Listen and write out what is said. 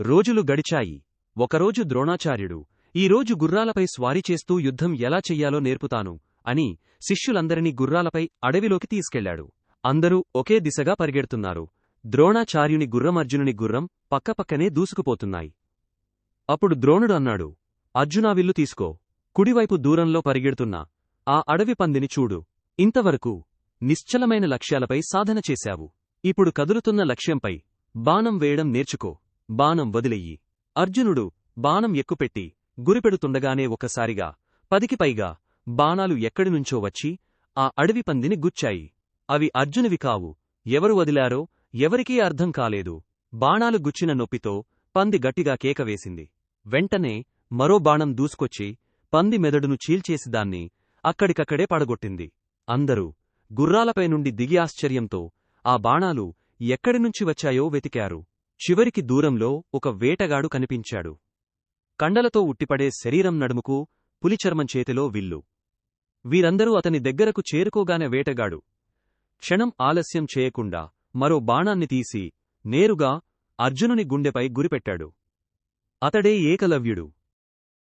రోజులు గడిచాయి. ఒకరోజు ద్రోణాచార్యుడు, ఈరోజు గుర్రాలపై స్వారీ చేస్తూ యుద్ధం ఎలా చెయ్యాలో నేర్పుతాను అని శిష్యులందరినీ గుర్రాలపై అడవిలోకి తీసుకెళ్లాడు. అందరూ ఒకే దిశగా పరిగెడుతున్నారు. ద్రోణాచార్యుని గుర్రం అర్జునుని గుర్రం పక్కపక్కనే దూసుకుపోతున్నాయి. అప్పుడు ద్రోణుడు అన్నాడు, అర్జునా, విల్లు తీసుకో. కుడివైపు దూరంలో పరిగెడుతున్నా ఆ అడవి పందిని చూడు. ఇంతవరకు నిశ్చలమైన లక్ష్యాలపై సాధన చేశావు. ఇప్పుడు కదులుతున్న లక్ష్యంపై బాణం వేయడం నేర్చుకో. బాణం వదిలెయ్యి. అర్జునుడు బాణం ఎక్కుపెట్టి గురిపెడుతుండగానే ఒకసారిగా 10కి పైగా బాణాలు ఎక్కడినుంచో వచ్చి ఆ అడవి పందిని గుచ్చాయి. అవి అర్జునువి కావు. ఎవరు వదిలారో ఎవరికీ అర్థం కాలేదు. బాణాలు గుచ్చిన నొప్పితో పంది గట్టిగా కేకవేసింది. వెంటనే మరో బాణం దూసుకొచ్చి పంది మెదడును చీల్చేసి దాన్ని అక్కడికక్కడే పడగొట్టింది. అందరూ గుర్రాలపై నుండి దిగి ఆశ్చర్యంతో ఆ బాణాలు ఎక్కడినుంచి వచ్చాయో వెతికారు. చివరికి దూరంలో ఒక వేటగాడు కనిపించాడు. కండలతో ఉట్టిపడే శరీరం, నడుముకు పులిచర్మం, చేతిలో విల్లు. వీరందరూ అతని దగ్గరకు చేరుకోగానే వేటగాడు క్షణం ఆలస్యం చేయకుండా మరో బాణాన్ని తీసి నేరుగా అర్జునుని గుండెపై గురిపెట్టాడు. అతడే ఏకలవ్యుడు.